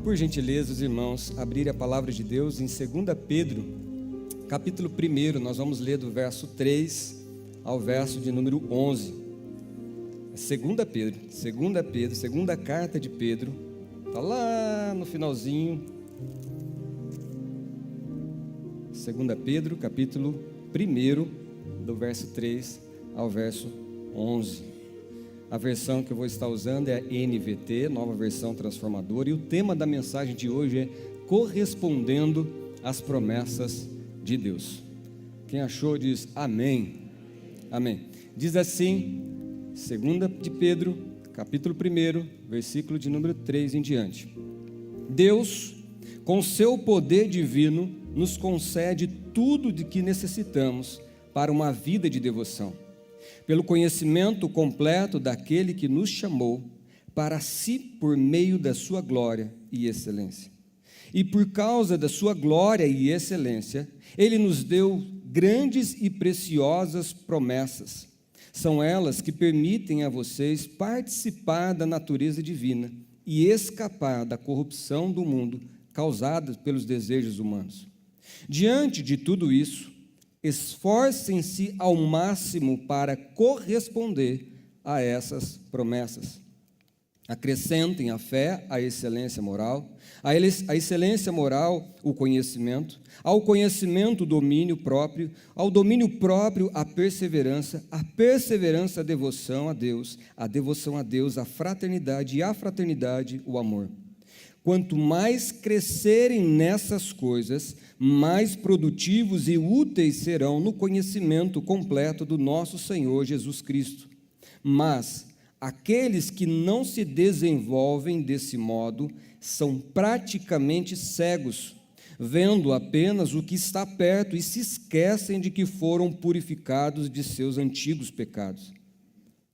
Por gentileza, os irmãos, abrirem a palavra de Deus em 2 Pedro, capítulo 1, nós vamos ler do verso 3 ao verso de número 11. 2 Pedro, segunda carta de Pedro, está lá no finalzinho. 2 Pedro, capítulo 1, do verso 3 ao verso 11. A versão que eu vou estar usando é a NVT, nova versão transformadora, e o tema da mensagem de hoje é correspondendo às promessas de Deus. Quem achou diz amém. Amém. Diz assim, 2 de Pedro, capítulo 1, versículo de número 3 em diante. Deus, com seu poder divino, nos concede tudo de que necessitamos para uma vida de devoção, pelo conhecimento completo daquele que nos chamou para si por meio da sua glória e excelência. E por causa da sua glória e excelência, Ele nos deu grandes e preciosas promessas. São elas que permitem a vocês participar da natureza divina e escapar da corrupção do mundo causada pelos desejos humanos. Diante de tudo isso, esforcem-se ao máximo para corresponder a essas promessas. Acrescentem à fé a excelência moral, a excelência moral o conhecimento, ao conhecimento o domínio próprio, ao domínio próprio a perseverança a devoção a Deus, a fraternidade e a fraternidade o amor. Quanto mais crescerem nessas coisas, mais produtivos e úteis serão no conhecimento completo do nosso Senhor Jesus Cristo. Mas aqueles que não se desenvolvem desse modo são praticamente cegos, vendo apenas o que está perto e se esquecem de que foram purificados de seus antigos pecados.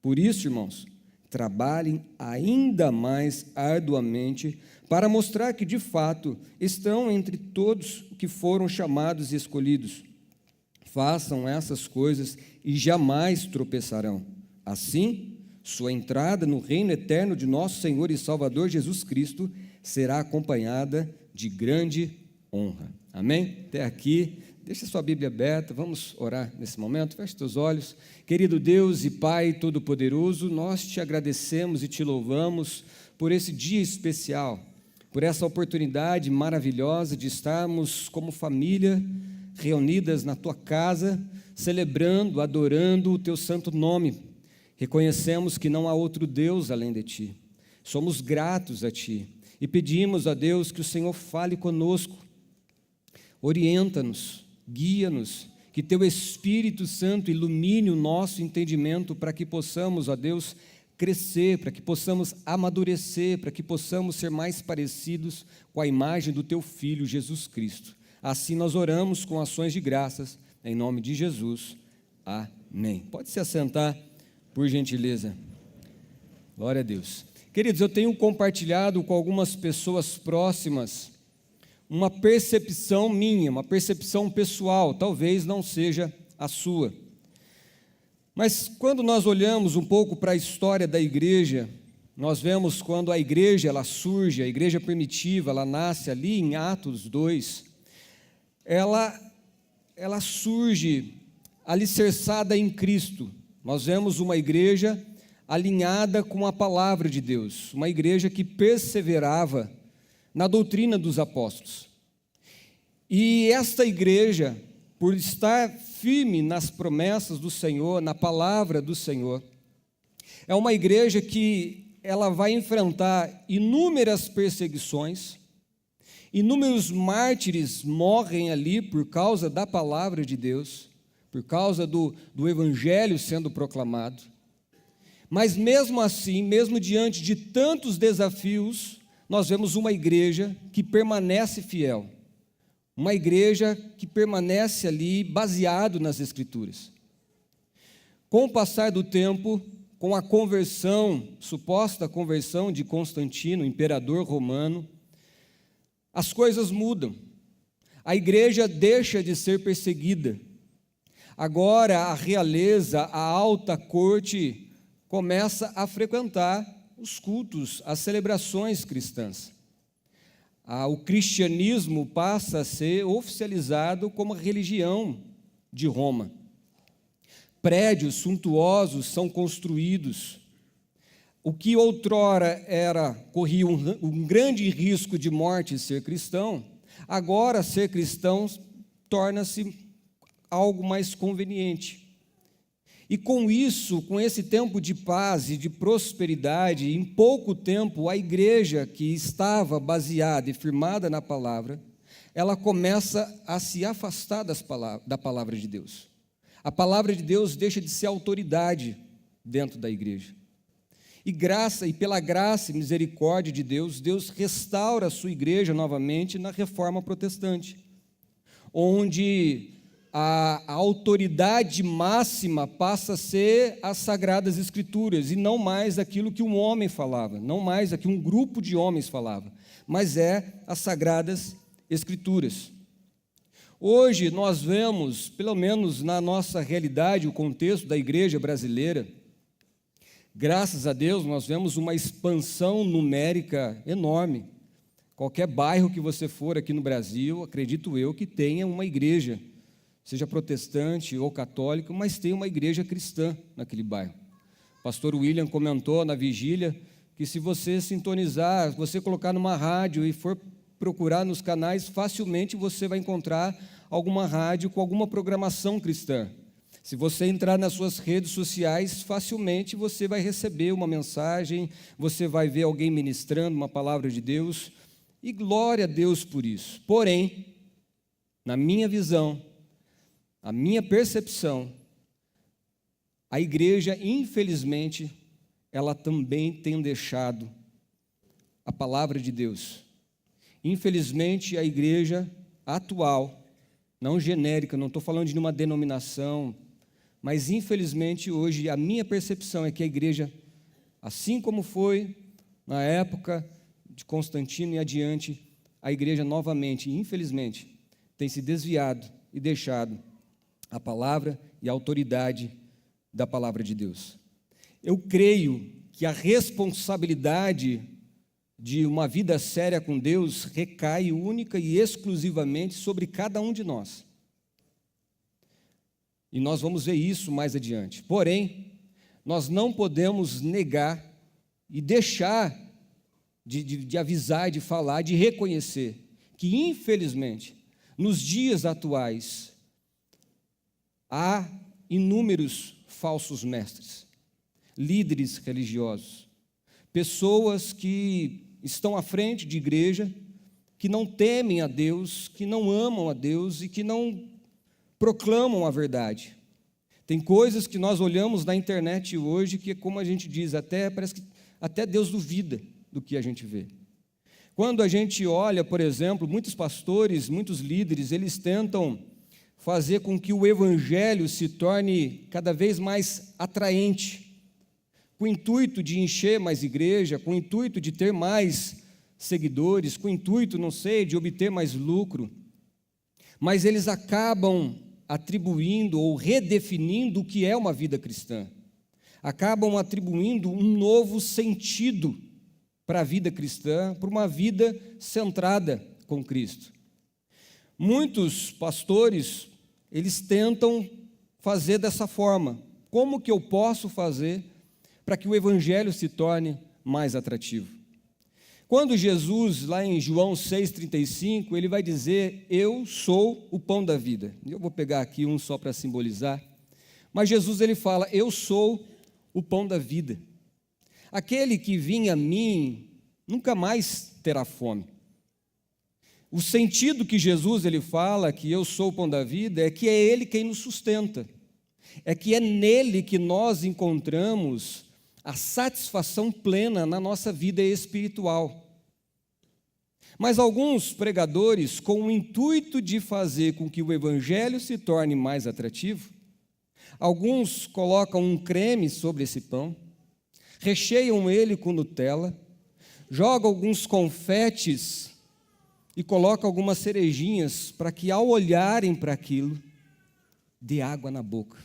Por isso, irmãos, trabalhem ainda mais arduamente para mostrar que, de fato, estão entre todos que foram chamados e escolhidos. Façam essas coisas e jamais tropeçarão. Assim, sua entrada no reino eterno de nosso Senhor e Salvador Jesus Cristo será acompanhada de grande honra. Amém? Até aqui. Deixa sua Bíblia aberta, vamos orar nesse momento, feche teus olhos. Querido Deus e Pai Todo-Poderoso, nós te agradecemos e te louvamos por esse dia especial, por essa oportunidade maravilhosa de estarmos como família reunidas na tua casa, celebrando, adorando o teu santo nome. Reconhecemos que não há outro Deus além de ti, somos gratos a ti e pedimos a Deus que o Senhor fale conosco, orienta-nos, guia-nos, que teu Espírito Santo ilumine o nosso entendimento para que possamos, ó Deus, crescer, para que possamos amadurecer, para que possamos ser mais parecidos com a imagem do teu Filho Jesus Cristo. Assim nós oramos com ações de graças, em nome de Jesus. Amém. Pode se assentar, por gentileza. Glória a Deus. Queridos, eu tenho compartilhado com algumas pessoas próximas uma percepção minha, uma percepção pessoal, talvez não seja a sua. Mas quando nós olhamos um pouco para a história da igreja, nós vemos quando a igreja ela surge, a igreja primitiva, ela nasce ali em Atos 2, ela surge alicerçada em Cristo. Nós vemos uma igreja alinhada com a palavra de Deus, uma igreja que perseverava na doutrina dos apóstolos. E esta igreja, por estar firme nas promessas do Senhor, na palavra do Senhor, é uma igreja que ela vai enfrentar inúmeras perseguições, inúmeros mártires morrem ali por causa da palavra de Deus, por causa do evangelho sendo proclamado. Mas mesmo assim, mesmo diante de tantos desafios, nós vemos uma igreja que permanece fiel, uma igreja que permanece ali baseado nas Escrituras. Com o passar do tempo, com a conversão, suposta conversão de Constantino, imperador romano, as coisas mudam. A igreja deixa de ser perseguida. Agora a realeza, a alta corte, começa a frequentar os cultos, as celebrações cristãs. o cristianismo passa a ser oficializado como a religião de Roma. Prédios suntuosos são construídos. O que outrora corria um grande risco de morte ser cristão, agora ser cristão torna-se algo mais conveniente. E com isso, com esse tempo de paz e de prosperidade, em pouco tempo a igreja que estava baseada e firmada na palavra, ela começa a se afastar da palavra de Deus. A palavra de Deus deixa de ser autoridade dentro da igreja. E pela graça e misericórdia de Deus, Deus restaura a sua igreja novamente na Reforma Protestante, onde a autoridade máxima passa a ser as Sagradas Escrituras, e não mais aquilo que um homem falava, não mais aquilo que um grupo de homens falava, mas as Sagradas Escrituras. Hoje nós vemos, pelo menos na nossa realidade, o contexto da igreja brasileira, graças a Deus nós vemos uma expansão numérica enorme. Qualquer bairro que você for aqui no Brasil, acredito eu que tenha uma igreja, seja protestante ou católica, mas tem uma igreja cristã naquele bairro. O pastor William comentou na vigília que se você sintonizar, você colocar numa rádio e for procurar nos canais, facilmente você vai encontrar alguma rádio com alguma programação cristã. Se você entrar nas suas redes sociais, facilmente você vai receber uma mensagem, você vai ver alguém ministrando uma palavra de Deus, e glória a Deus por isso. Porém, na minha visão, a minha percepção, a igreja, infelizmente, ela também tem deixado a palavra de Deus. Infelizmente, a igreja atual, não genérica, não estou falando de uma denominação, mas infelizmente hoje a minha percepção é que a igreja, assim como foi na época de Constantino e adiante, a igreja novamente, infelizmente, tem se desviado e deixado a palavra e a autoridade da palavra de Deus. Eu creio que a responsabilidade de uma vida séria com Deus recai única e exclusivamente sobre cada um de nós. E nós vamos ver isso mais adiante. Porém, nós não podemos negar e deixar de avisar, de falar, de reconhecer que, infelizmente, nos dias atuais, há inúmeros falsos mestres, líderes religiosos, pessoas que estão à frente de igreja, que não temem a Deus, que não amam a Deus e que não proclamam a verdade. Tem coisas que nós olhamos na internet hoje que, como a gente diz, parece que até Deus duvida do que a gente vê. Quando a gente olha, por exemplo, muitos pastores, muitos líderes, eles tentam fazer com que o evangelho se torne cada vez mais atraente, com o intuito de encher mais igreja, com o intuito de ter mais seguidores, com o intuito, não sei, de obter mais lucro, mas eles acabam atribuindo ou redefinindo o que é uma vida cristã, acabam atribuindo um novo sentido para a vida cristã, para uma vida centrada com Cristo. Muitos pastores, eles tentam fazer dessa forma. Como que eu posso fazer para que o evangelho se torne mais atrativo? Quando Jesus, lá em João 6,35, ele vai dizer, eu sou o pão da vida. Eu vou pegar aqui um só para simbolizar. Mas Jesus, ele fala, eu sou o pão da vida. Aquele que vinha a mim, nunca mais terá fome. O sentido que Jesus, ele fala, que eu sou o pão da vida, é que é Ele quem nos sustenta. É que é nele que nós encontramos a satisfação plena na nossa vida espiritual. Mas alguns pregadores, com o intuito de fazer com que o evangelho se torne mais atrativo, alguns colocam um creme sobre esse pão, recheiam ele com Nutella, jogam alguns confetes e colocam algumas cerejinhas para que, ao olharem para aquilo, dê água na boca.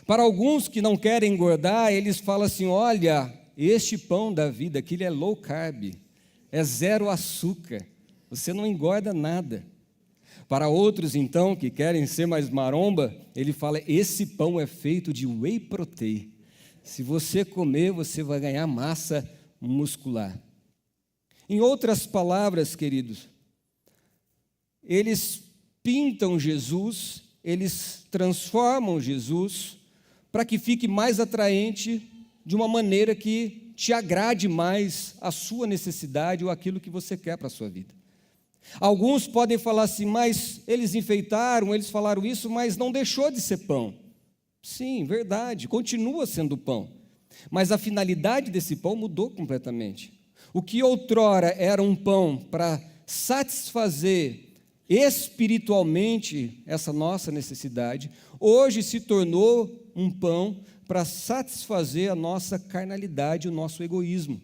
Para alguns que não querem engordar, eles falam assim, olha, este pão da vida aqui, ele é low carb, é zero açúcar, você não engorda nada. Para outros, então, que querem ser mais maromba, ele fala, esse pão é feito de whey protein. Se você comer, você vai ganhar massa muscular. Em outras palavras, queridos, eles pintam Jesus, eles transformam Jesus para que fique mais atraente de uma maneira que te agrade mais a sua necessidade ou aquilo que você quer para a sua vida. Alguns podem falar assim, mas eles enfeitaram, eles falaram isso, mas não deixou de ser pão. Sim, verdade, continua sendo pão. Mas a finalidade desse pão mudou completamente. O que outrora era um pão para satisfazer espiritualmente essa nossa necessidade, hoje se tornou um pão para satisfazer a nossa carnalidade, o nosso egoísmo.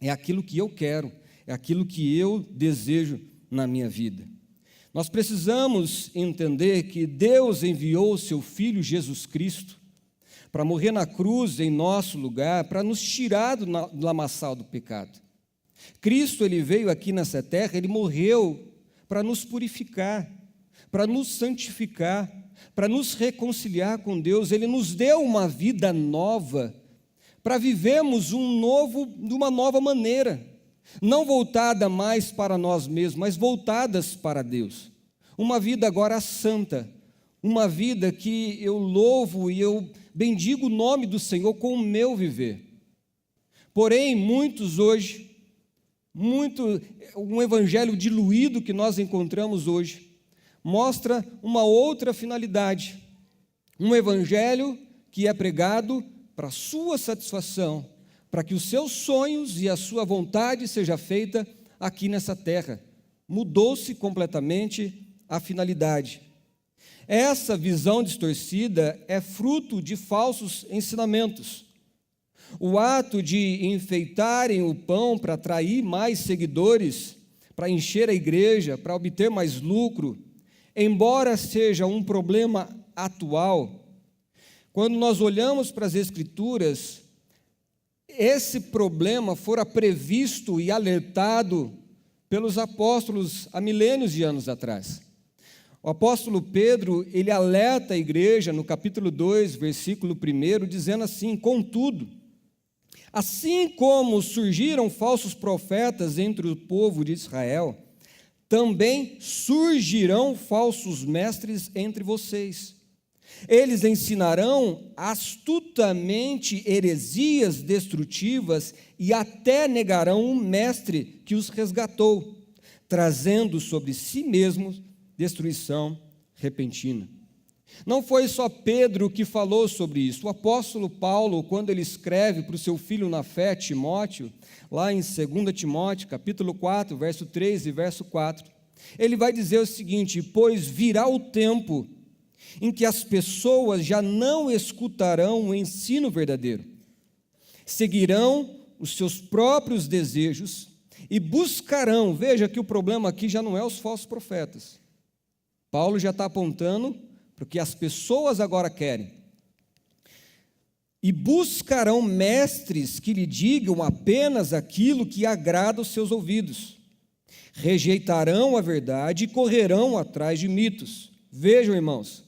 É aquilo que eu quero, é aquilo que eu desejo na minha vida. Nós precisamos entender que Deus enviou o seu Filho Jesus Cristo para morrer na cruz em nosso lugar, para nos tirar do lamaçal do pecado. Cristo, ele veio aqui nessa terra, ele morreu para nos purificar, para nos santificar, para nos reconciliar com Deus. Ele nos deu uma vida nova, para vivermos de uma nova maneira, não voltada mais para nós mesmos, mas voltadas para Deus. Uma vida agora santa, uma vida que eu louvo e eu bendigo o nome do Senhor com o meu viver. Porém, muitos hoje, um evangelho diluído que nós encontramos hoje, mostra uma outra finalidade. Um evangelho que é pregado para a sua satisfação, para que os seus sonhos e a sua vontade seja feita aqui nessa terra. Mudou-se completamente a finalidade. Essa visão distorcida é fruto de falsos ensinamentos. O ato de enfeitarem o pão para atrair mais seguidores, para encher a igreja, para obter mais lucro, embora seja um problema atual, quando nós olhamos para as Escrituras, esse problema fora previsto e alertado pelos apóstolos há milênios de anos atrás. O apóstolo Pedro, ele alerta a igreja no capítulo 2, versículo 1, dizendo assim, contudo, assim como surgiram falsos profetas entre o povo de Israel, também surgirão falsos mestres entre vocês. Eles ensinarão astutamente heresias destrutivas e até negarão o mestre que os resgatou, trazendo sobre si mesmos destruição repentina. Não foi só Pedro que falou sobre isso. O apóstolo Paulo, quando ele escreve para o seu filho na fé, Timóteo, lá em 2 Timóteo, capítulo 4, verso 3 e verso 4, ele vai dizer o seguinte, pois virá o tempo em que as pessoas já não escutarão o ensino verdadeiro, seguirão os seus próprios desejos e buscarão, veja que o problema aqui já não é os falsos profetas. Paulo já está apontando para o que as pessoas agora querem. E buscarão mestres que lhe digam apenas aquilo que agrada os seus ouvidos. Rejeitarão a verdade e correrão atrás de mitos. Vejam, irmãos,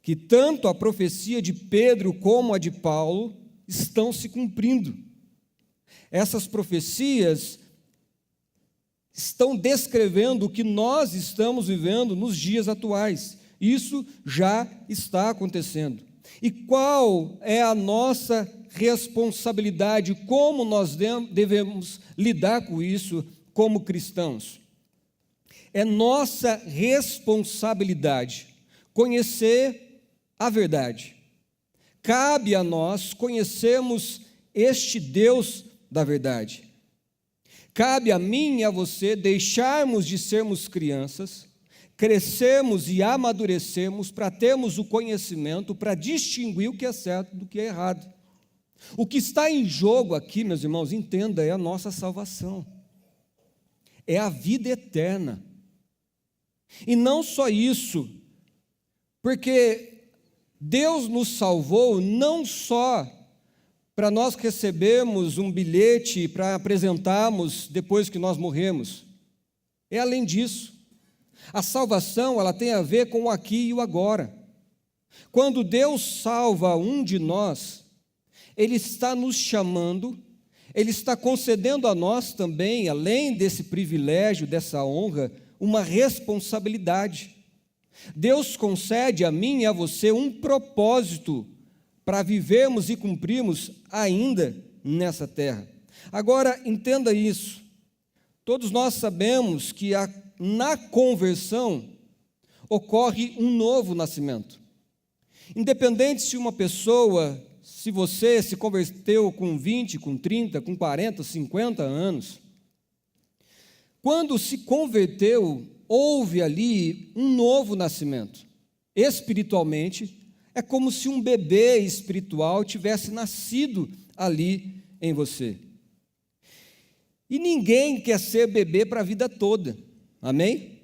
que tanto a profecia de Pedro como a de Paulo estão se cumprindo. Essas profecias estão descrevendo o que nós estamos vivendo nos dias atuais. Isso já está acontecendo. E qual é a nossa responsabilidade? Como nós devemos lidar com isso como cristãos? É nossa responsabilidade conhecer a verdade. Cabe a nós conhecermos este Deus da verdade. Cabe a mim e a você deixarmos de sermos crianças, crescermos e amadurecermos para termos o conhecimento, para distinguir o que é certo do que é errado. O que está em jogo aqui, meus irmãos, entenda, é a nossa salvação. É a vida eterna. E não só isso, porque Deus nos salvou não só para nós recebermos um bilhete para apresentarmos depois que nós morremos. É além disso. A salvação, ela tem a ver com o aqui e o agora. Quando Deus salva um de nós, Ele está nos chamando, Ele está concedendo a nós também, além desse privilégio, dessa honra, uma responsabilidade. Deus concede a mim e a você um propósito para vivermos e cumprirmos ainda nessa terra. Agora, entenda isso. Todos nós sabemos que na conversão ocorre um novo nascimento. Independente se uma pessoa, se você se converteu com 20, com 30, com 40, 50 anos, quando se converteu, houve ali um novo nascimento. Espiritualmente, é como se um bebê espiritual tivesse nascido ali em você. E ninguém quer ser bebê para a vida toda, amém?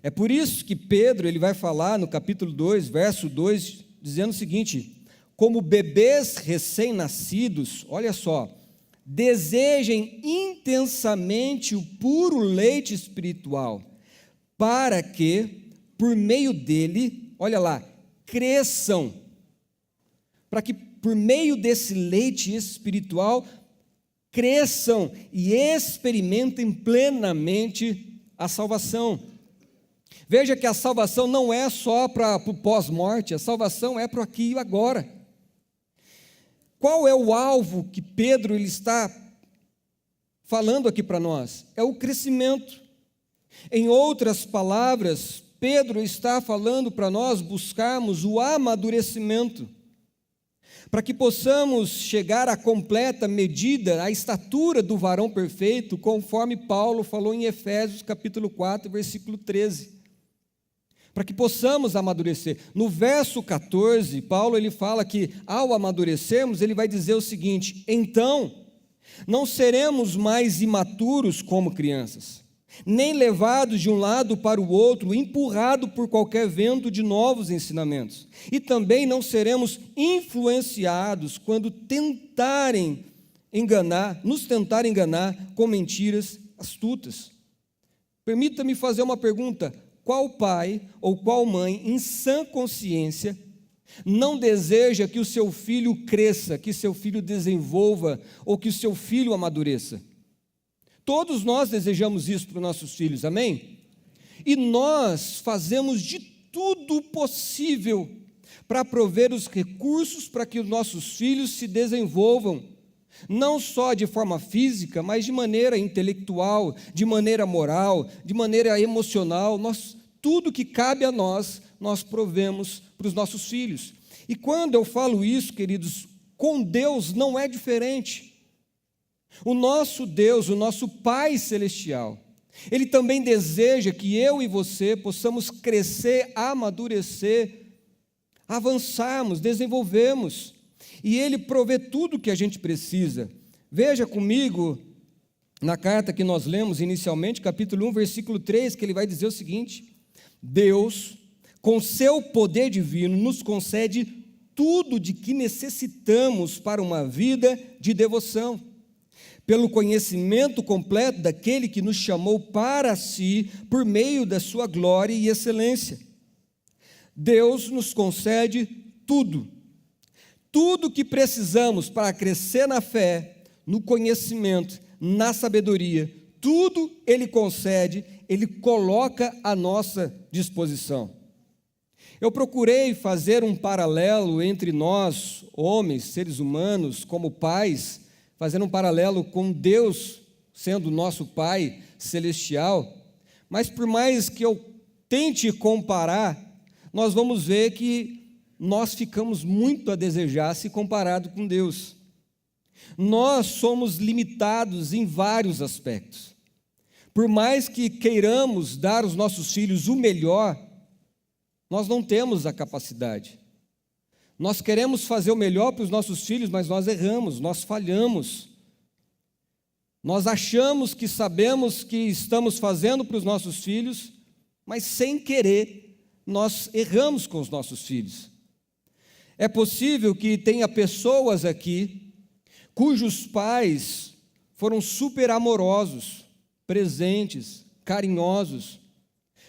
É por isso que Pedro ele vai falar no capítulo 2, verso 2, dizendo o seguinte: como bebês recém-nascidos, olha só, desejem intensamente o puro leite espiritual, para que, por meio dele, olha lá, cresçam, para que por meio desse leite espiritual cresçam e experimentem plenamente a salvação. Veja que a salvação não é só para o pós-morte, a salvação é para o aqui e o agora. Qual é o alvo que Pedro ele está falando aqui para nós? É o crescimento. Em outras palavras, Pedro está falando para nós buscarmos o amadurecimento, para que possamos chegar à completa medida, à estatura do varão perfeito, conforme Paulo falou em Efésios capítulo 4, versículo 13. Para que possamos amadurecer. No verso 14, Paulo ele fala que ao amadurecermos, ele vai dizer o seguinte: então, não seremos mais imaturos como crianças, nem levados de um lado para o outro, empurrado por qualquer vento de novos ensinamentos. E também não seremos influenciados quando nos tentarem enganar com mentiras astutas. Permita-me fazer uma pergunta: qual pai ou qual mãe, em sã consciência, não deseja que o seu filho cresça, que seu filho desenvolva, ou que o seu filho amadureça? Todos nós desejamos isso para os nossos filhos, amém? E nós fazemos de tudo possível para prover os recursos para que os nossos filhos se desenvolvam, não só de forma física, mas de maneira intelectual, de maneira moral, de maneira emocional. Tudo que cabe a nós provemos para os nossos filhos. E quando eu falo isso, queridos, com Deus não é diferente. O nosso Deus, o nosso Pai Celestial, Ele também deseja que eu e você possamos crescer, amadurecer, avançarmos, desenvolvermos, e Ele provê tudo o que a gente precisa. Veja comigo, na carta que nós lemos inicialmente, capítulo 1, versículo 3, que ele vai dizer o seguinte: Deus, com seu poder divino, nos concede tudo de que necessitamos para uma vida de devoção, pelo conhecimento completo daquele que nos chamou para si, por meio da sua glória e excelência. Deus nos concede tudo que precisamos para crescer na fé, no conhecimento, na sabedoria, tudo Ele concede, Ele coloca à nossa disposição. Eu procurei fazer um paralelo entre nós, homens, seres humanos, como pais, fazendo um paralelo com Deus, sendo nosso Pai celestial, mas por mais que eu tente comparar, nós vamos ver que nós ficamos muito a desejar se comparado com Deus. Nós somos limitados em vários aspectos. Por mais que queiramos dar aos nossos filhos o melhor, nós não temos a capacidade. Nós queremos fazer o melhor para os nossos filhos, mas nós erramos, nós falhamos. Nós achamos que sabemos que estamos fazendo para os nossos filhos, mas sem querer, nós erramos com os nossos filhos. É possível que tenha pessoas aqui cujos pais foram super amorosos, presentes, carinhosos,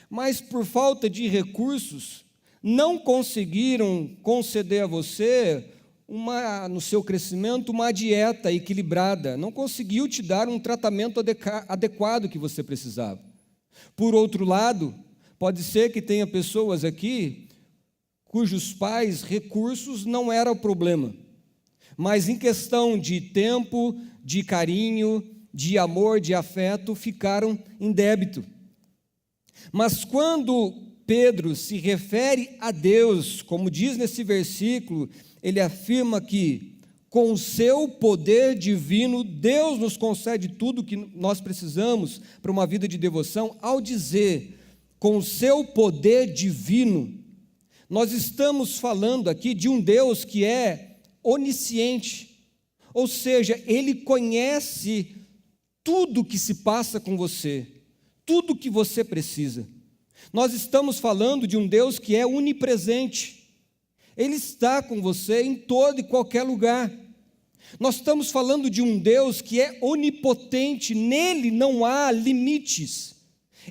mas por falta de recursos, não conseguiram conceder a você, no seu crescimento, uma dieta equilibrada, não conseguiu te dar um tratamento adequado que você precisava. Por outro lado, pode ser que tenha pessoas aqui cujos pais, recursos não era o problema, mas em questão de tempo, de carinho, de amor, de afeto, ficaram em débito. Mas quando Pedro se refere a Deus, como diz nesse versículo, ele afirma que com o seu poder divino, Deus nos concede tudo o que nós precisamos para uma vida de devoção. Ao dizer com o seu poder divino, nós estamos falando aqui de um Deus que é onisciente, ou seja, Ele conhece tudo que se passa com você, tudo que você precisa. Nós estamos falando de um Deus que é onipresente, Ele está com você em todo e qualquer lugar. Nós estamos falando de um Deus que é onipotente, nele não há limites.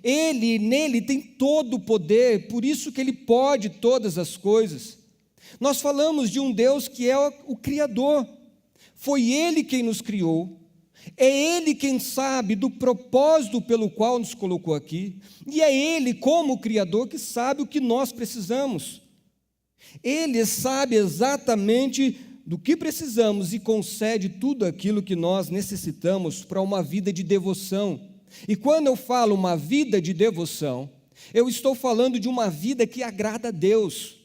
Nele tem todo o poder, por isso que Ele pode todas as coisas. Nós falamos de um Deus que é o Criador, foi Ele quem nos criou, é Ele quem sabe do propósito pelo qual nos colocou aqui, e é Ele, como Criador, que sabe o que nós precisamos. Ele sabe exatamente do que precisamos e concede tudo aquilo que nós necessitamos para uma vida de devoção. E quando eu falo uma vida de devoção, eu estou falando de uma vida que agrada a Deus.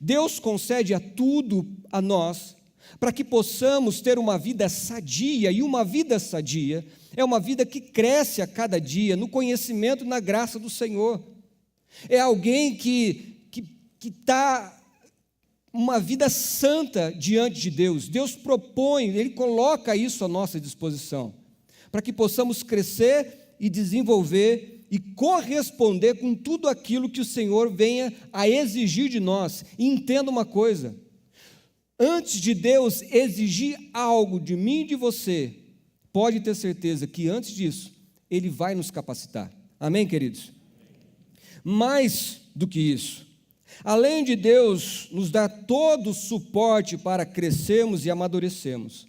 Deus concede tudo a nós para que possamos ter uma vida sadia, e uma vida sadia é uma vida que cresce a cada dia no conhecimento e na graça do Senhor. É alguém que está uma vida santa diante de Deus. Deus propõe, Ele coloca isso à nossa disposição, para que possamos crescer e desenvolver e corresponder com tudo aquilo que o Senhor venha a exigir de nós. E entenda uma coisa: antes de Deus exigir algo de mim e de você, pode ter certeza que antes disso, Ele vai nos capacitar. Amém, queridos? Mais do que isso, além de Deus nos dar todo o suporte para crescermos e amadurecermos,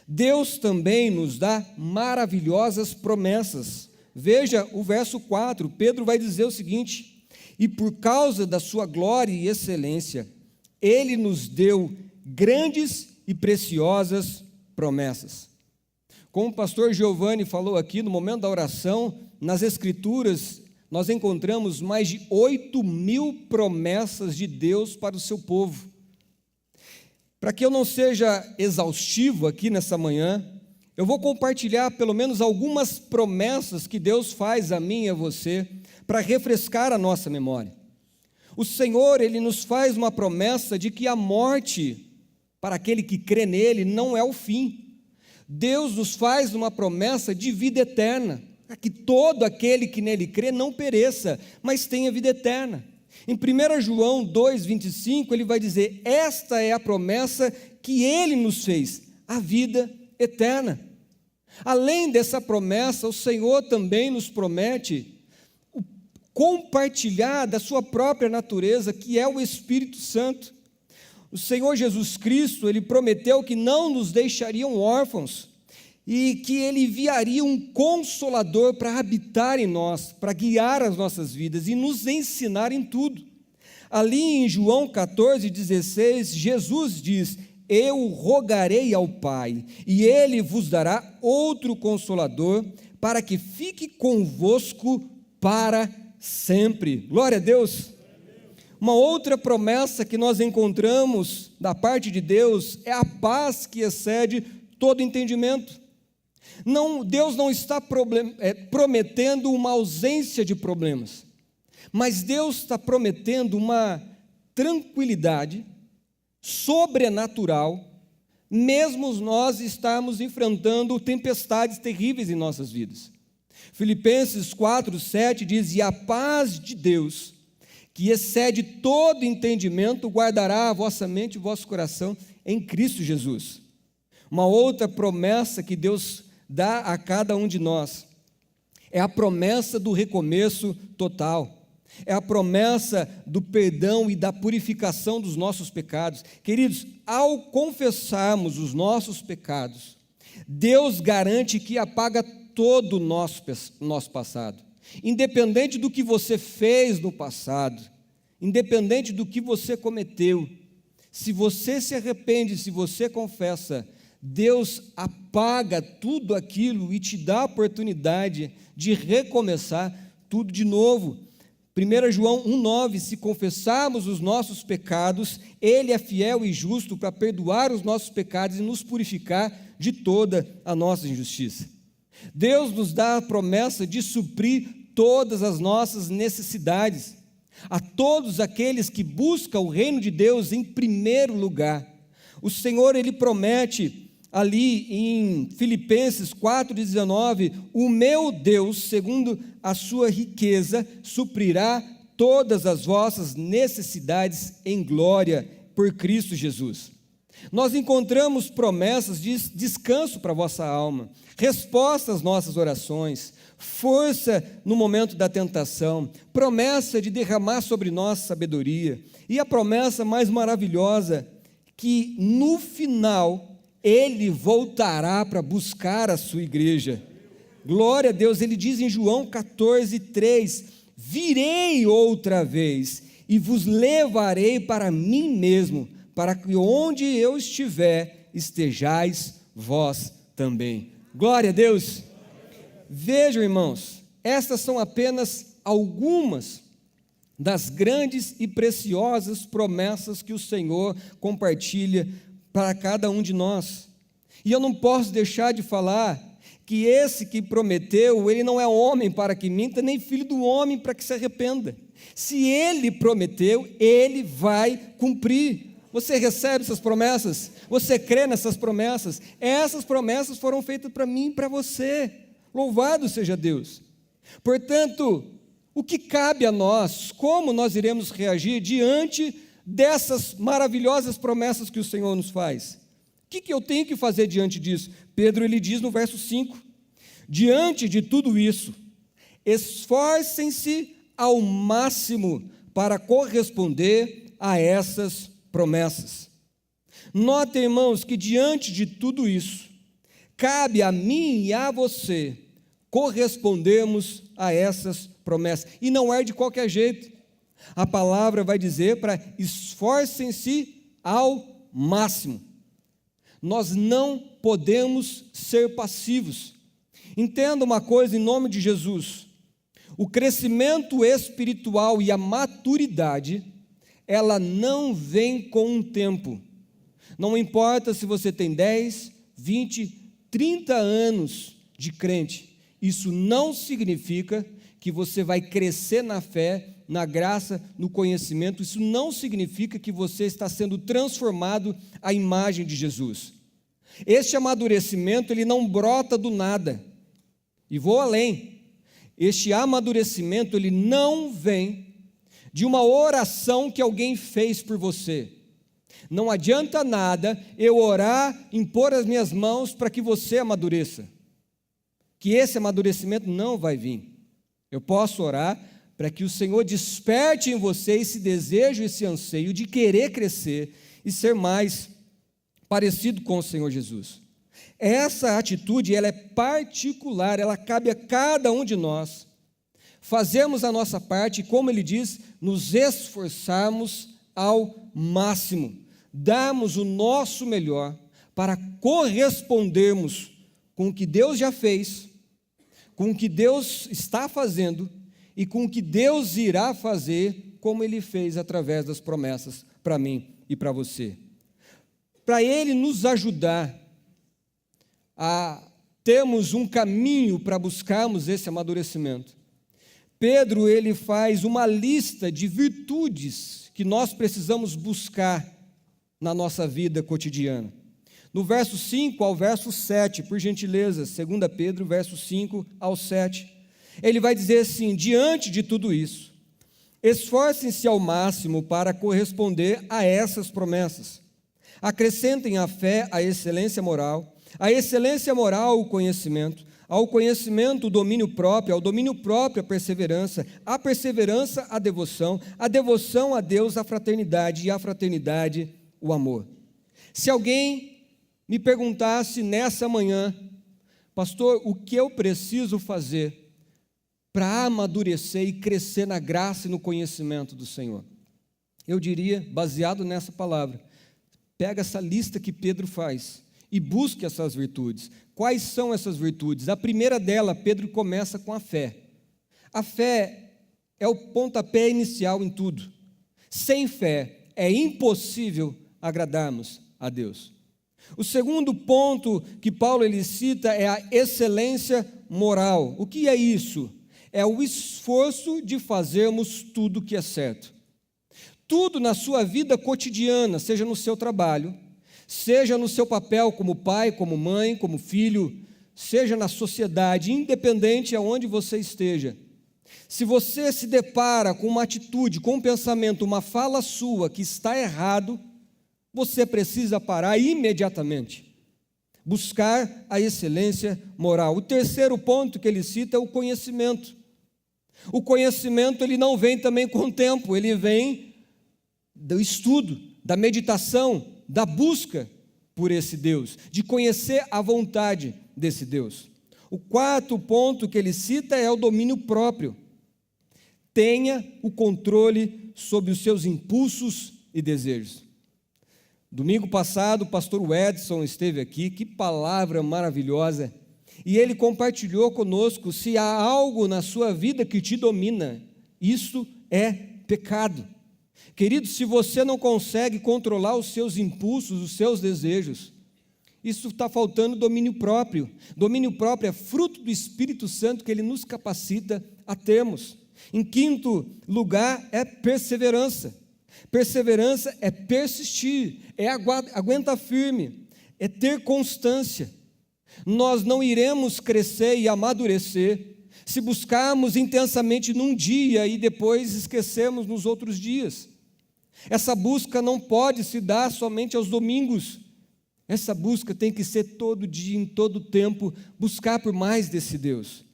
Deus também nos dá maravilhosas promessas. Veja o verso 4, Pedro vai dizer o seguinte: e por causa da sua glória e excelência, Ele nos deu grandes e preciosas promessas. Como o pastor Giovanni falou aqui no momento da oração, nas Escrituras, nós encontramos mais de 8.000 promessas de Deus para o seu povo. Para que eu não seja exaustivo aqui nessa manhã, eu vou compartilhar pelo menos algumas promessas que Deus faz a mim e a você, para refrescar a nossa memória. O Senhor, Ele nos faz uma promessa de que a morte, para aquele que crê nele, não é o fim. Deus nos faz uma promessa de vida eterna, para que todo aquele que nele crê não pereça, mas tenha vida eterna. Em 1 João 2,25, ele vai dizer: esta é a promessa que Ele nos fez, a vida eterna. Além dessa promessa, o Senhor também nos promete compartilhar da sua própria natureza, que é o Espírito Santo. O Senhor Jesus Cristo, Ele prometeu que não nos deixariam órfãos, e que Ele enviaria um Consolador para habitar em nós, para guiar as nossas vidas e nos ensinar em tudo. Ali em João 14,16, Jesus diz: eu rogarei ao Pai, e Ele vos dará outro Consolador, para que fique convosco para sempre. Glória a Deus. Uma outra promessa que nós encontramos da parte de Deus é a paz que excede todo entendimento. Deus não está prometendo uma ausência de problemas, mas Deus está prometendo uma tranquilidade sobrenatural, mesmo nós estarmos enfrentando tempestades terríveis em nossas vidas. Filipenses 4,7 diz: e a paz de Deus, que excede todo entendimento, guardará a vossa mente e o vosso coração em Cristo Jesus. Uma outra promessa que Deus dá a cada um de nós é a promessa do recomeço total. É a promessa do perdão e da purificação dos nossos pecados. Queridos, ao confessarmos os nossos pecados, Deus garante que apaga todo o nosso passado. Independente do que você fez no passado, independente do que você cometeu, se você se arrepende, se você confessa, Deus apaga tudo aquilo e te dá a oportunidade de recomeçar tudo de novo. 1 João 1,9, se confessarmos os nossos pecados, Ele é fiel e justo para perdoar os nossos pecados e nos purificar de toda a nossa injustiça. Deus nos dá a promessa de suprir todas as nossas necessidades, a todos aqueles que buscam o reino de Deus em primeiro lugar. O Senhor, Ele promete ali em Filipenses 4,19, o meu Deus, segundo a sua riqueza, suprirá todas as vossas necessidades em glória por Cristo Jesus. Nós encontramos promessas de descanso para a vossa alma, resposta às nossas orações, força no momento da tentação, promessa de derramar sobre nós sabedoria, e a promessa mais maravilhosa, que no final Ele voltará para buscar a sua igreja. Glória a Deus. Ele diz em João 14,3, virei outra vez e vos levarei para mim mesmo, para que onde eu estiver, estejais vós também. Glória a Deus. Vejam, irmãos, estas são apenas algumas das grandes e preciosas promessas que o Senhor compartilha para cada um de nós. E eu não posso deixar de falar que esse que prometeu, ele não é homem para que minta, nem filho do homem para que se arrependa. Se ele prometeu, ele vai cumprir. Você recebe essas promessas? Você crê nessas promessas? Essas promessas foram feitas para mim e para você. Louvado seja Deus. Portanto, o que cabe a nós? Como nós iremos reagir diante dessas maravilhosas promessas que o Senhor nos faz? O que eu tenho que fazer diante disso? Pedro, ele diz no verso 5, diante de tudo isso, esforcem-se ao máximo para corresponder a essas promessas. Notem, irmãos, que diante de tudo isso, cabe a mim e a você correspondermos a essas promessas, e não é de qualquer jeito. A palavra vai dizer para esforcem-se ao máximo. Nós não podemos ser passivos. Entenda uma coisa em nome de Jesus: o crescimento espiritual e a maturidade, ela não vem com um tempo. Não importa se você tem 10, 20, 30 anos de crente, isso não significa que você vai crescer na fé, na graça, no conhecimento. Isso não significa que você está sendo transformado à imagem de Jesus. Este amadurecimento, ele não brota do nada. E vou além. Este amadurecimento, ele não vem de uma oração que alguém fez por você. Não adianta nada eu orar, impor as minhas mãos para que você amadureça. Que esse amadurecimento não vai vir. Eu posso orar para que o Senhor desperte em você esse desejo, esse anseio de querer crescer e ser mais parecido com o Senhor Jesus. Essa atitude, ela é particular, ela cabe a cada um de nós. Fazemos a nossa parte e, como ele diz, nos esforçarmos ao máximo, darmos o nosso melhor para correspondermos com o que Deus já fez, com o que Deus está fazendo e com o que Deus irá fazer, como Ele fez através das promessas para mim e para você. Para Ele nos ajudar a termos um caminho para buscarmos esse amadurecimento, Pedro, ele faz uma lista de virtudes que nós precisamos buscar na nossa vida cotidiana. No verso 5 ao verso 7, por gentileza, 2 Pedro, verso 5 ao 7, ele vai dizer assim: diante de tudo isso, esforcem-se ao máximo para corresponder a essas promessas, Acrescentem à fé a excelência moral, o conhecimento, ao conhecimento o domínio próprio, ao domínio próprio a perseverança a devoção a Deus a fraternidade e a fraternidade o amor. Se alguém me perguntasse nessa manhã, pastor, o que eu preciso fazer para amadurecer e crescer na graça e no conhecimento do Senhor? Eu diria, baseado nessa palavra, pega essa lista que Pedro faz e busque essas virtudes. Quais são essas virtudes? A primeira dela, Pedro começa com a fé. A fé é o pontapé inicial em tudo. Sem fé é impossível agradarmos a Deus. O segundo ponto que Paulo ele cita é a excelência moral. O que é isso? É o esforço de fazermos tudo o que é certo. Tudo na sua vida cotidiana, seja no seu trabalho, seja no seu papel como pai, como mãe, como filho, seja na sociedade, independente aonde você esteja. Se você se depara com uma atitude, com um pensamento, uma fala sua que está errado, você precisa parar imediatamente. Buscar a excelência moral. O terceiro ponto que ele cita é o conhecimento. O conhecimento ele não vem também com o tempo, ele vem do estudo, da meditação, da busca por esse Deus, de conhecer a vontade desse Deus. O quarto ponto que ele cita é o domínio próprio. Tenha o controle sobre os seus impulsos e desejos. Domingo passado, o pastor Edson esteve aqui, que palavra maravilhosa, e ele compartilhou conosco: se há algo na sua vida que te domina, isso é pecado. Querido, se você não consegue controlar os seus impulsos, os seus desejos, isso está faltando domínio próprio. Domínio próprio é fruto do Espírito Santo que ele nos capacita a termos. Em quinto lugar, é perseverança. Perseverança é persistir, é aguentar firme, é ter constância. Nós não iremos crescer e amadurecer se buscarmos intensamente num dia e depois esquecermos nos outros dias. Essa busca não pode se dar somente aos domingos. Essa busca tem que ser todo dia, em todo tempo, buscar por mais desse Deus.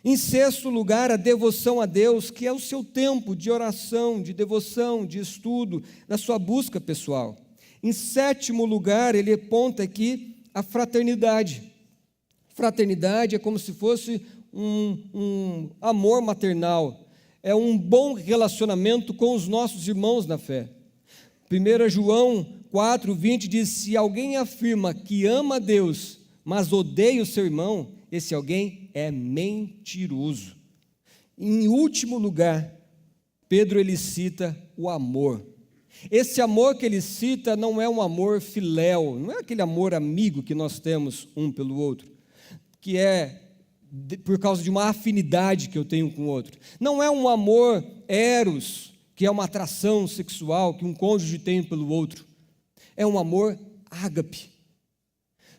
Em sexto lugar, a devoção a Deus, que é o seu tempo de oração, de devoção, de estudo, da sua busca pessoal. Em sétimo lugar, ele aponta aqui a fraternidade. Fraternidade é como se fosse um amor maternal, é um bom relacionamento com os nossos irmãos na fé. 1 João 4:20 diz: se alguém afirma que ama a Deus, mas odeia o seu irmão, esse alguém é mentiroso. Em último lugar, Pedro ele cita o amor. Esse amor que ele cita não é um amor filéu, não é aquele amor amigo que nós temos um pelo outro, que é por causa de uma afinidade que eu tenho com o outro. Não é um amor eros, que é uma atração sexual que um cônjuge tem pelo outro. É um amor ágape.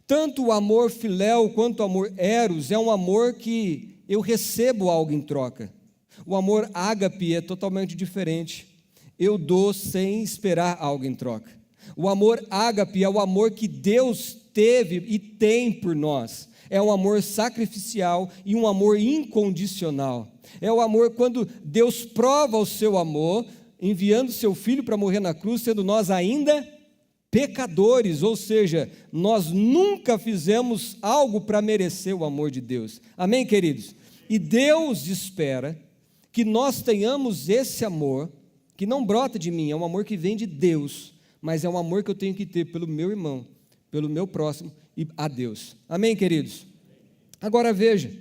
Tanto o amor filéu quanto o amor eros é um amor que eu recebo algo em troca. O amor ágape é totalmente diferente. Eu dou sem esperar algo em troca. O amor ágape é o amor que Deus teve e tem por nós. É um amor sacrificial e um amor incondicional. É o amor quando Deus prova o seu amor, enviando seu Filho para morrer na cruz, sendo nós ainda pecadores, ou seja, nós nunca fizemos algo para merecer o amor de Deus. Amém, queridos? E Deus espera que nós tenhamos esse amor, que não brota de mim, é um amor que vem de Deus, mas é um amor que eu tenho que ter pelo meu irmão, pelo meu próximo e a Deus. Amém, queridos? Agora veja,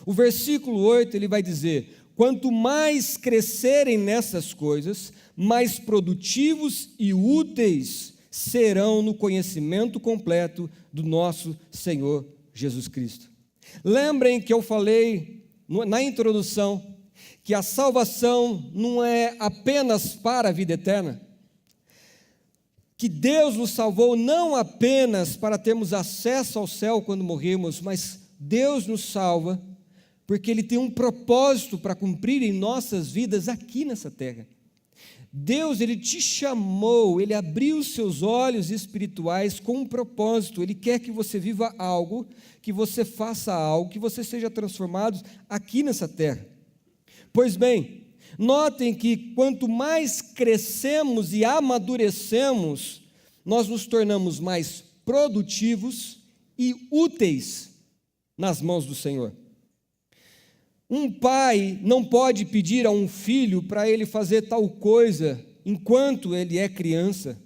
o versículo 8 ele vai dizer: quanto mais crescerem nessas coisas, mais produtivos e úteis serão no conhecimento completo do nosso Senhor Jesus Cristo. Lembrem que eu falei na introdução que a salvação não é apenas para a vida eterna, que Deus nos salvou não apenas para termos acesso ao céu quando morrermos, mas Deus nos salva porque Ele tem um propósito para cumprir em nossas vidas aqui nessa terra. Deus, Ele te chamou, Ele abriu os seus olhos espirituais com um propósito. Ele quer que você viva algo, que você faça algo, que você seja transformado aqui nessa terra. Pois bem, notem que quanto mais crescemos e amadurecemos, nós nos tornamos mais produtivos e úteis nas mãos do Senhor. Um pai não pode pedir a um filho para ele fazer tal coisa enquanto ele é criança,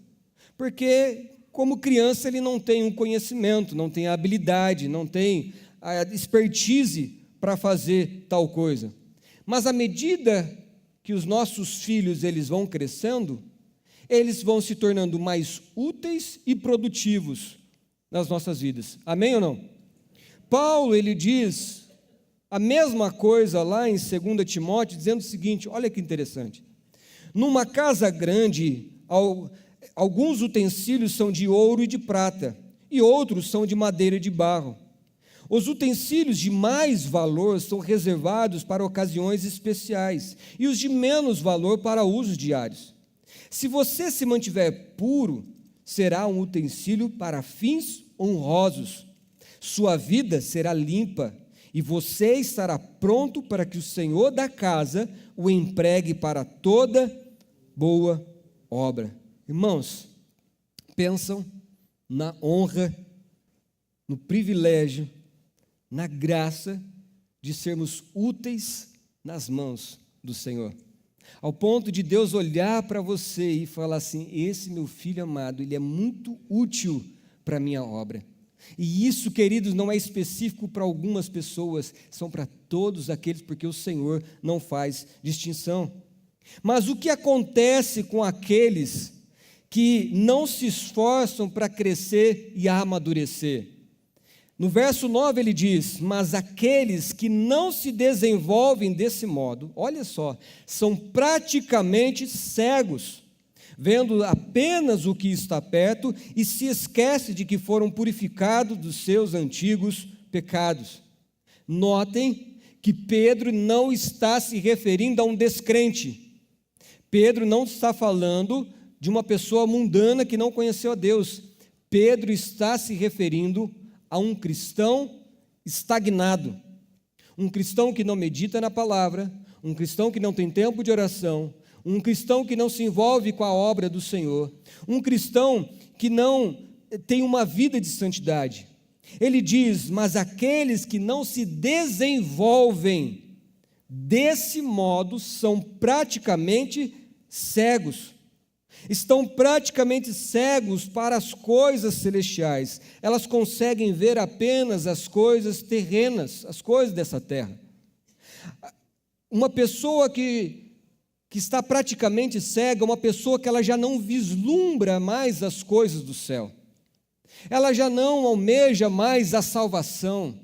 porque, como criança, ele não tem um conhecimento, não tem a habilidade, não tem a expertise para fazer tal coisa. Mas à medida que os nossos filhos eles vão crescendo, eles vão se tornando mais úteis e produtivos nas nossas vidas. Amém ou não? Paulo, ele diz a mesma coisa lá em 2 Timóteo, dizendo o seguinte, olha que interessante. Numa casa grande, alguns utensílios são de ouro e de prata, e outros são de madeira e de barro. Os utensílios de mais valor são reservados para ocasiões especiais, e os de menos valor para usos diários. Se você se mantiver puro, será um utensílio para fins honrosos. Sua vida será limpa, e você estará pronto para que o Senhor da casa o empregue para toda boa obra. Irmãos, pensam na honra, no privilégio, na graça de sermos úteis nas mãos do Senhor. Ao ponto de Deus olhar para você e falar assim, esse meu filho amado, ele é muito útil para a minha obra. E isso, queridos, não é específico para algumas pessoas, são para todos aqueles, porque o Senhor não faz distinção. Mas o que acontece com aqueles que não se esforçam para crescer e amadurecer? No verso 9 ele diz, mas aqueles que não se desenvolvem desse modo, olha só, são praticamente cegos, vendo apenas o que está perto e se esquece de que foram purificados dos seus antigos pecados. Notem que Pedro não está se referindo a um descrente. Pedro não está falando de uma pessoa mundana que não conheceu a Deus. Pedro está se referindo a um cristão estagnado, um cristão que não medita na palavra, um cristão que não tem tempo de oração, um cristão que não se envolve com a obra do Senhor, um cristão que não tem uma vida de santidade. Ele diz, mas aqueles que não se desenvolvem desse modo são praticamente cegos. Estão praticamente cegos para as coisas celestiais. Elas conseguem ver apenas as coisas terrenas, as coisas dessa terra. Uma pessoa que está praticamente cega, uma pessoa que ela já não vislumbra mais as coisas do céu. Ela já não almeja mais a salvação,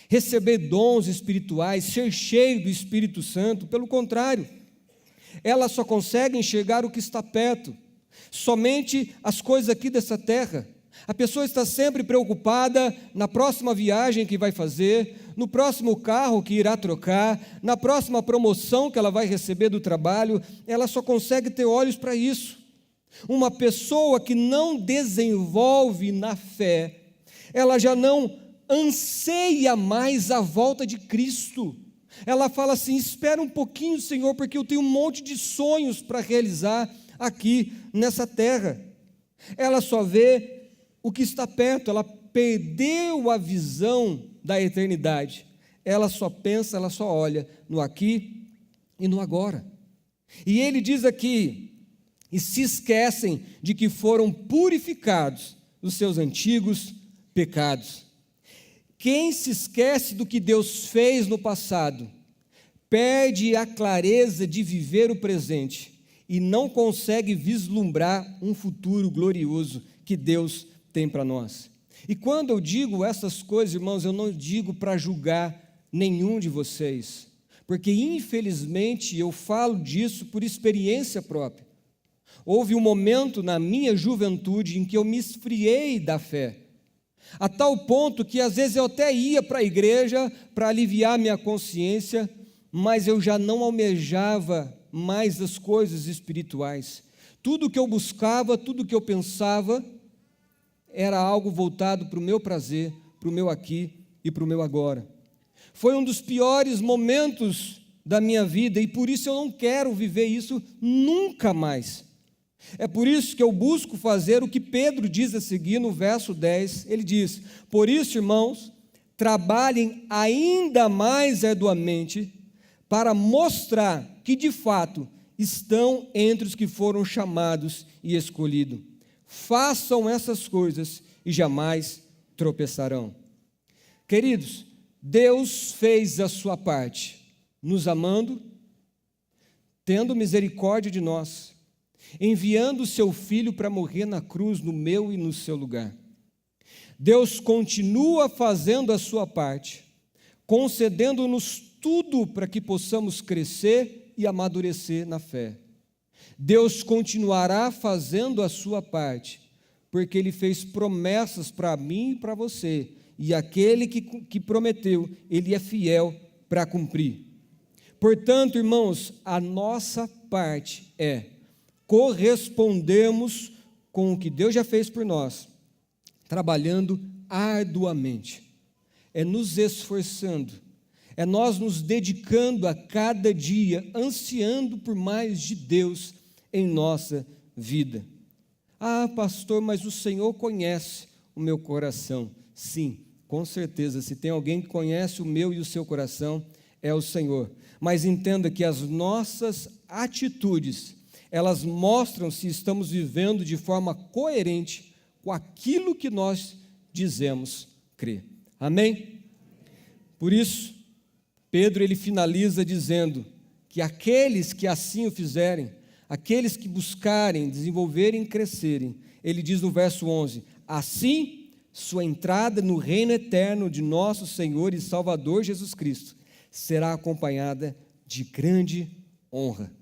receber dons espirituais, ser cheio do Espírito Santo. Pelo contrário, ela só consegue enxergar o que está perto, somente as coisas aqui dessa terra. A pessoa está sempre preocupada na próxima viagem que vai fazer, no próximo carro que irá trocar, na próxima promoção que ela vai receber do trabalho. Ela só consegue ter olhos para isso. Uma pessoa que não desenvolve na fé, ela já não anseia mais a volta de Cristo. Ela fala assim, espera um pouquinho, Senhor, porque eu tenho um monte de sonhos para realizar aqui nessa terra. Ela só vê o que está perto, ela perdeu a visão da eternidade. Ela só pensa, ela só olha no aqui e no agora. E ele diz aqui, e se esquecem de que foram purificados dos seus antigos pecados. Quem se esquece do que Deus fez no passado, perde a clareza de viver o presente e não consegue vislumbrar um futuro glorioso que Deus tem para nós. E quando eu digo essas coisas, irmãos, eu não digo para julgar nenhum de vocês, porque infelizmente eu falo disso por experiência própria. Houve um momento na minha juventude em que eu me esfriei da fé, a tal ponto que às vezes eu até ia para a igreja para aliviar minha consciência, mas eu já não almejava mais as coisas espirituais. Tudo que eu buscava, tudo que eu pensava, era algo voltado para o meu prazer, para o meu aqui e para o meu agora. Foi um dos piores momentos da minha vida e por isso eu não quero viver isso nunca mais. É por isso que eu busco fazer o que Pedro diz a seguir no verso 10. Ele diz: por isso, irmãos, trabalhem ainda mais arduamente para mostrar que de fato estão entre os que foram chamados e escolhidos. Façam essas coisas e jamais tropeçarão. Queridos, Deus fez a sua parte, nos amando, tendo misericórdia de nós, enviando o seu Filho para morrer na cruz no meu e no seu lugar. Deus continua fazendo a sua parte, concedendo-nos tudo para que possamos crescer e amadurecer na fé. Deus continuará fazendo a sua parte, porque Ele fez promessas para mim e para você, e aquele que prometeu, Ele é fiel para cumprir. Portanto, irmãos, a nossa parte é correspondermos com o que Deus já fez por nós, trabalhando arduamente, é nos esforçando, é nós nos dedicando a cada dia, ansiando por mais de Deus em nossa vida. Ah, pastor, mas o Senhor conhece o meu coração. Sim, com certeza, se tem alguém que conhece o meu e o seu coração, é o Senhor. Mas entenda que as nossas atitudes, elas mostram se estamos vivendo de forma coerente com aquilo que nós dizemos crer. Amém? Por isso, Pedro ele finaliza dizendo que aqueles que assim o fizerem, aqueles que buscarem, desenvolverem e crescerem, ele diz no verso 11, assim sua entrada no reino eterno de nosso Senhor e Salvador Jesus Cristo será acompanhada de grande honra.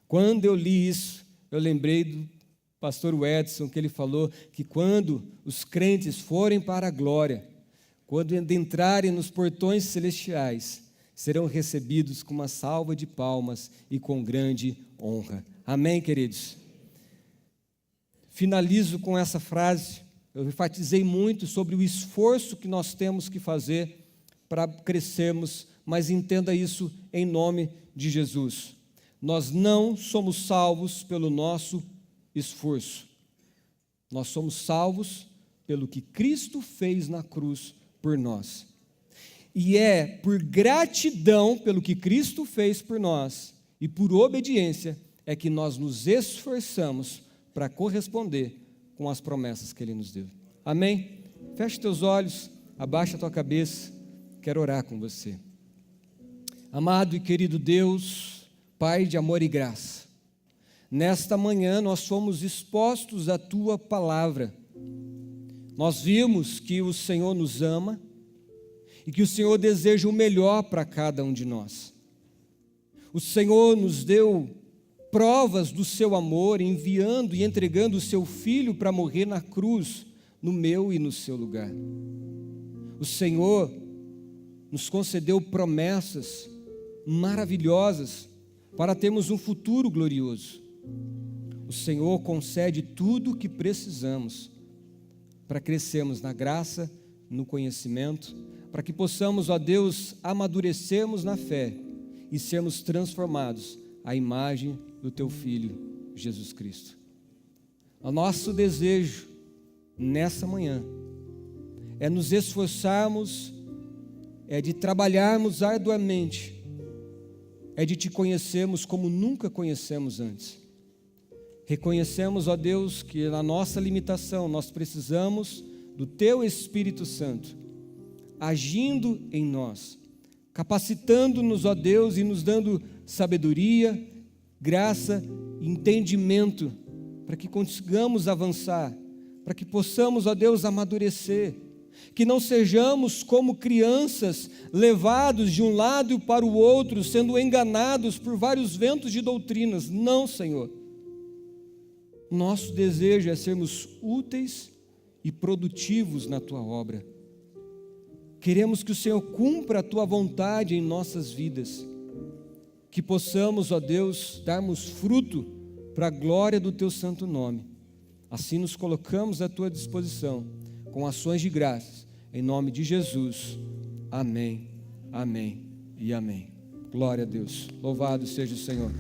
Quando eu li isso, eu lembrei do pastor Edson, que ele falou que quando os crentes forem para a glória, quando entrarem nos portões celestiais, serão recebidos com uma salva de palmas e com grande honra. Amém, queridos? Finalizo com essa frase. Eu enfatizei muito sobre o esforço que nós temos que fazer para crescermos, mas entenda isso em nome de Jesus. Nós não somos salvos pelo nosso esforço. Nós somos salvos pelo que Cristo fez na cruz por nós. E é por gratidão pelo que Cristo fez por nós e por obediência é que nós nos esforçamos para corresponder com as promessas que Ele nos deu. Amém? Feche teus olhos, abaixa tua cabeça, quero orar com você. Amado e querido Deus, Pai de amor e graça, nesta manhã nós fomos expostos à Tua palavra. Nós vimos que o Senhor nos ama e que o Senhor deseja o melhor para cada um de nós. O Senhor nos deu provas do seu amor, enviando e entregando o seu Filho para morrer na cruz, no meu e no seu lugar. O Senhor nos concedeu promessas maravilhosas para termos um futuro glorioso. O Senhor concede tudo o que precisamos para crescermos na graça, no conhecimento, para que possamos, ó Deus, amadurecermos na fé e sermos transformados à imagem do Teu Filho, Jesus Cristo. O nosso desejo nessa manhã é nos esforçarmos, é de trabalharmos arduamente, é de Te conhecermos como nunca conhecemos antes. Reconhecemos, ó Deus, que na nossa limitação nós precisamos do Teu Espírito Santo, agindo em nós, capacitando-nos, ó Deus, e nos dando sabedoria, graça e entendimento, para que consigamos avançar, para que possamos, ó Deus, amadurecer, que não sejamos como crianças levados de um lado para o outro, sendo enganados por vários ventos de doutrinas. Não, Senhor. Nosso desejo é sermos úteis e produtivos na Tua obra. Queremos que o Senhor cumpra a Tua vontade em nossas vidas, que possamos, ó Deus, darmos fruto para a glória do Teu santo nome. Assim nos colocamos à Tua disposição, com ações de graças, em nome de Jesus. Amém, amém e amém. Glória a Deus. Louvado seja o Senhor.